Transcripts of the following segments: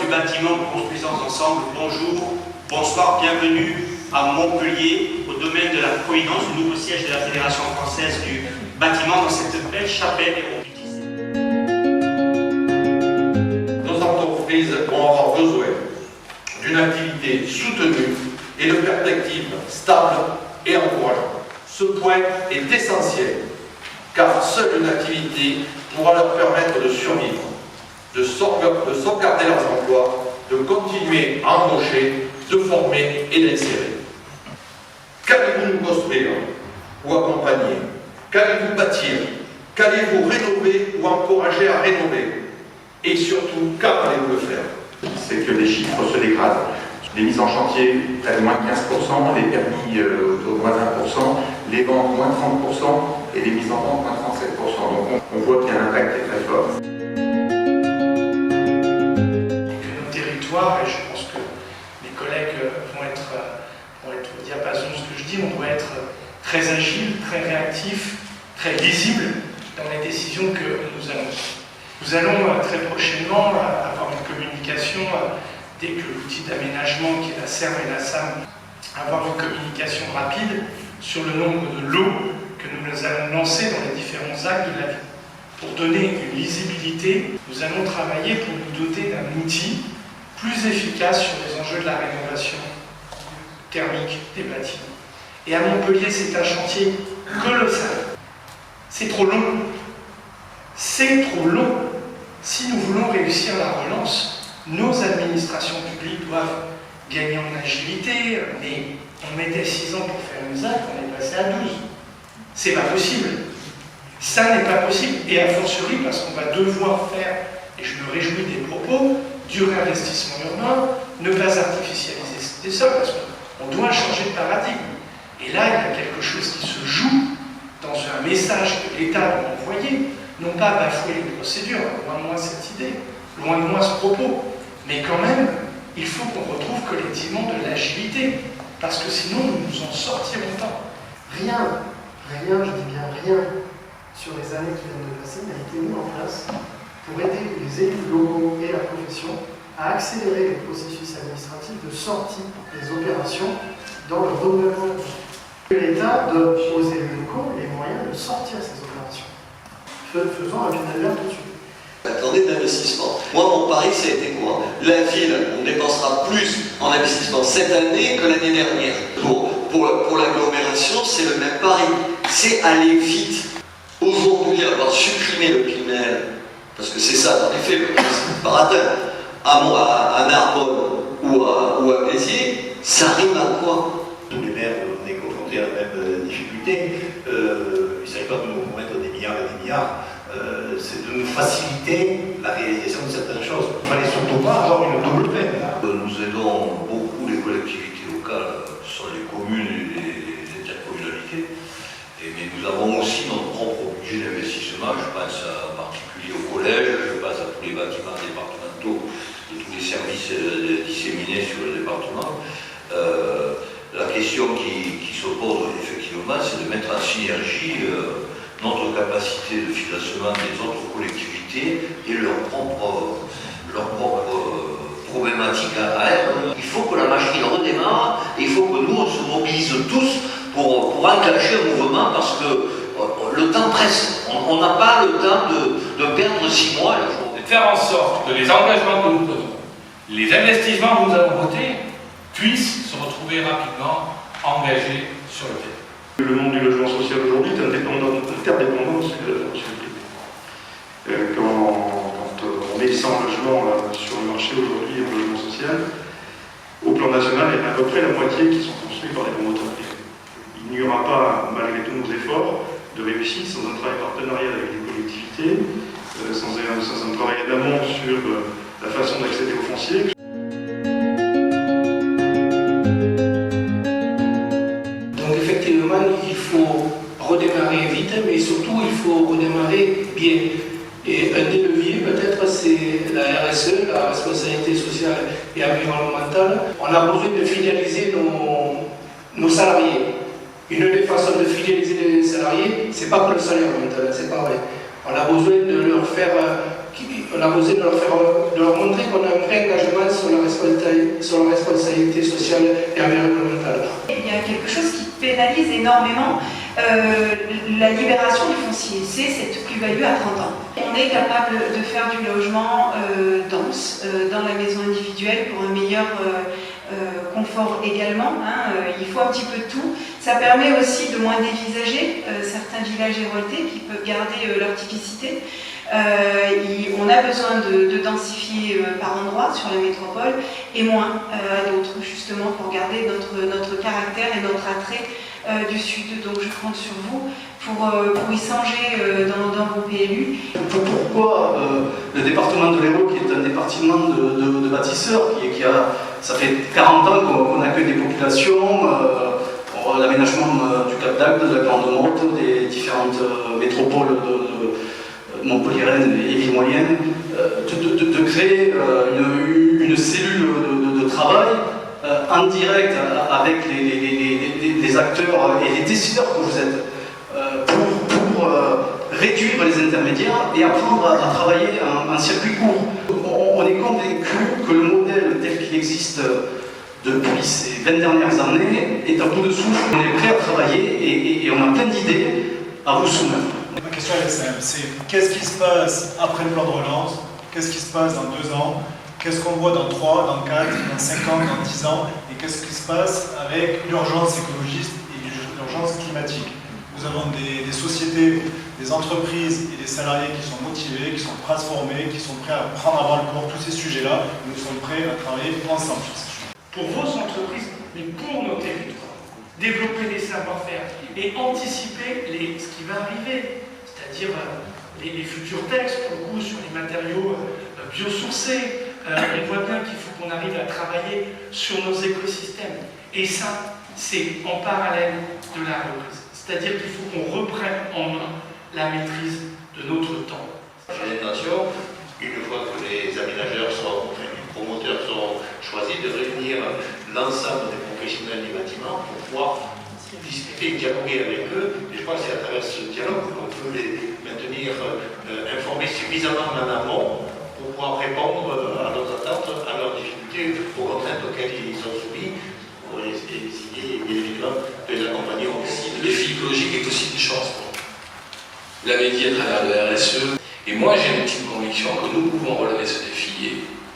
du bâtiment que construisons ensemble, bonjour, bonsoir, bienvenue à Montpellier, au domaine de la Providence, le nouveau siège de la Fédération française du bâtiment, dans cette belle chapelle héroïque. Nos entreprises vont avoir besoin d'une activité soutenue et de perspectives stables et encourageantes. Ce point est essentiel, car seule une activité pourra leur permettre de survivre, de sauvegarder leurs emplois, de continuer à embaucher, de former et d'insérer. Qu'allez-vous nous construire ou accompagner? Qu'allez-vous bâtir? Qu'allez-vous rénover ou encourager à rénover? Et surtout, quand allez-vous le faire? C'est que les chiffres se dégradent. Les mises en chantier, près de moins 15%, les permis autour de moins 20%, les ventes moins 30% et les mises en vente moins 37%. Donc on voit qu'il y a un impact qui est très fort. Et que nos territoires, et je pense que mes collègues vont être au diapason de ce que je dis, on doit être très agile, très réactif, très lisible dans les décisions que nous allons. Nous allons très prochainement avoir une communication, dès que l'outil d'aménagement qui est la SERM et la SAM, avoir une communication rapide sur le nombre de lots que nous allons lancer dans les différents actes de la vie. Pour donner une lisibilité, nous allons travailler pour nous doter d'un outil plus efficace sur les enjeux de la rénovation thermique des bâtiments. Et à Montpellier, c'est un chantier colossal. C'est trop long. C'est trop long. Si nous voulons réussir la relance, nos administrations publiques doivent gagner en agilité, mais on mettait 6 ans pour faire une ZAC, on est passé à 12. C'est pas possible. Ça n'est pas possible. Et a fortiori, parce qu'on va devoir faire, et je me réjouis des propos, du réinvestissement urbain, ne pas artificialiser des sols, parce qu'on doit changer de paradigme. Et là, il y a quelque chose qui se joue dans un message que l'État doit envoyer, non pas bafouer les procédures, loin de moi cette idée, loin de moi ce propos, mais quand même, il faut qu'on retrouve collectivement de l'agilité, parce que sinon nous nous en sortirons pas. Rien, je dis bien rien, sur les années qui viennent de passer, n'a été mis en place pour aider les élus locaux et la profession à accélérer les processus administratifs de sortie des opérations dans le renouvellement. L'État donne aux élus locaux les moyens de sortir ces opérations. Faisons un final tout de suite. Attendez d'investissement. Moi, mon pari, ça a été quoi? La ville, on dépensera plus en investissement cette année que l'année dernière. Pour l'agglomération, c'est le même pari. C'est aller vite. Aujourd'hui, avoir supprimé le Pinel, parce que c'est ça, en effet, le principe baratin, à Narbonne ou à Béziers, ça rime à quoi? Tous les maires, on est confrontés à la même difficulté. Il ne s'agit pas de nous promettre des milliards et des milliards. C'est de nous faciliter la réalisation de certaines choses. Il ne fallait surtout pas avoir une double peine. Nous aidons beaucoup les collectivités locales, ce sont les communes et les intercommunalités. Mais nous avons aussi notre propre budget d'investissement. Je pense en particulier au collège, je pense à tous les bâtiments départementaux et tous les services disséminés sur le département. La question qui se pose effectivement, c'est de mettre en synergie notre capacité de financement des autres collectivités et leur propre problématique à elles. Il faut que la machine redémarre et il faut que nous on se mobilise tous pour enclencher un mouvement parce que le temps presse. On n'a pas le temps de perdre 6 mois. Et de faire en sorte que les engagements que nous prenons, les investissements que nous avons votés, puissent se retrouver rapidement engagés sur le terrain. Le monde du logement social aujourd'hui est interdépendant aussi de la fonction publique. Quand on met 100 logements sur le marché aujourd'hui en logement social, au plan national, il y en a à peu près la moitié qui sont construits par des promoteurs privés. Il n'y aura pas, malgré tous nos efforts, de réussite sans un travail partenarial avec les collectivités, sans un travail en amont sur la façon d'accéder au foncier. Il faut redémarrer vite, mais surtout il faut redémarrer bien. Et un des leviers peut-être c'est la RSE, la responsabilité sociale et environnementale. On a besoin de fidéliser nos salariés. Une des façons de fidéliser les salariés, c'est pas que le salaire maintenant, c'est pas vrai. On a besoin de leur faire, de leur montrer qu'on a un vrai engagement sur la responsabilité sociale et environnementale. Il y a quelque chose qui pénalise énormément la libération du foncier, c'est cette plus-value à 30 ans. On est capable de faire du logement dense dans la maison individuelle pour un meilleur confort également. Il faut un petit peu de tout. Ça permet aussi de moins dévisager certains villages héroltais qui peuvent garder leur typicité. On a besoin de densifier par endroits sur la métropole et moins à d'autres, justement pour garder notre caractère et notre attrait du Sud. Donc je compte sur vous pour y songer dans vos PLU. Pourquoi le département de l'Hérault, qui est un département de bâtisseurs, ça fait 40 ans qu'on accueille des populations, l'aménagement du Cap d'Agde, de la Grande Motte, des différentes métropoles de Montpellier-Rennes et villes moyennes, de créer une cellule de travail en direct avec les acteurs et les décideurs que vous êtes pour réduire les intermédiaires et apprendre à travailler en circuit court. On est convaincu que le modèle tel qu'il existe depuis ces 20 dernières années est à bout de souffle. On est prêt à travailler et on a plein d'idées à vous soumettre. Ma question est simple, c'est qu'est-ce qui se passe après le plan de relance? Qu'est-ce qui se passe dans 2 ans? Qu'est-ce qu'on voit dans 3, dans 4, dans 5 ans, dans 10 ans? Et qu'est-ce qui se passe avec l'urgence écologiste et l'urgence climatique? Nous avons des sociétés, des entreprises et des salariés qui sont motivés, qui sont prêts à se former, qui sont prêts à prendre à bras le corps tous ces sujets-là. Nous sommes prêts à travailler ensemble sur ces sujets. Pour vos entreprises, mais pour nos territoires, développer des savoir-faire et anticiper ce qui va arriver, c'est-à-dire les futurs textes, pour le coup, sur les matériaux biosourcés. On voit bien qu'il faut qu'on arrive à travailler sur nos écosystèmes. Et ça, c'est en parallèle de la reprise. C'est-à-dire qu'il faut qu'on reprenne en main la maîtrise de notre temps. J'ai l'intention, une fois que les aménageurs les promoteurs seront choisis, de réunir l'ensemble des professionnels du bâtiment pour pouvoir discuter, dialoguer avec eux. Et je crois que c'est à travers ce dialogue qu'on peut les maintenir informés suffisamment en amont pour pouvoir répondre à leurs attentes, à leurs difficultés, aux contraintes auxquelles ils sont soumis, pour essayer, bien évidemment, de les accompagner au mieux. Le défi écologique est aussi une chance. Vous l'avez dit à travers le RSE. Et moi, j'ai une petite conviction que nous pouvons relever ce défi. Et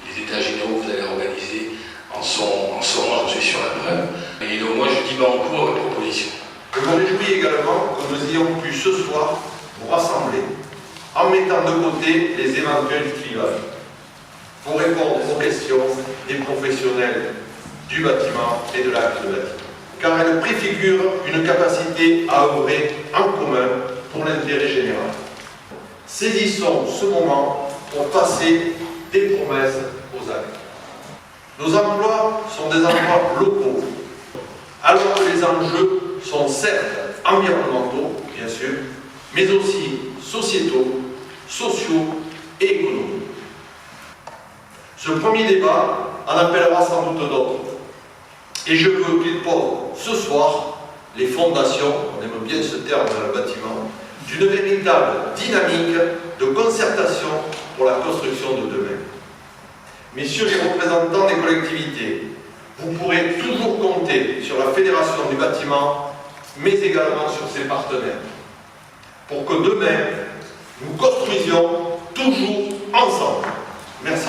les états généraux que vous allez organiser en seront, j'en suis sur la preuve. Et donc, moi, je dis banco à votre proposition. Je me réjouis également que nous ayons pu ce soir nous rassembler en mettant de côté les éventuels clivages pour répondre aux questions des professionnels du bâtiment et de l'acte de bâtiment. Car elle préfigure une capacité à œuvrer en commun pour l'intérêt général. Saisissons ce moment pour passer des promesses aux actes. Nos emplois sont des emplois locaux, alors que les enjeux sont certes environnementaux, bien sûr, mais aussi sociétaux, sociaux et économiques. Ce premier débat en appellera sans doute d'autres. Et je veux qu'il pose ce soir les fondations, on aime bien ce terme dans le bâtiment, d'une véritable dynamique de concertation pour la construction de demain. Messieurs les représentants des collectivités, vous pourrez toujours compter sur la Fédération du bâtiment, mais également sur ses partenaires, pour que demain, nous construisions toujours ensemble. Merci.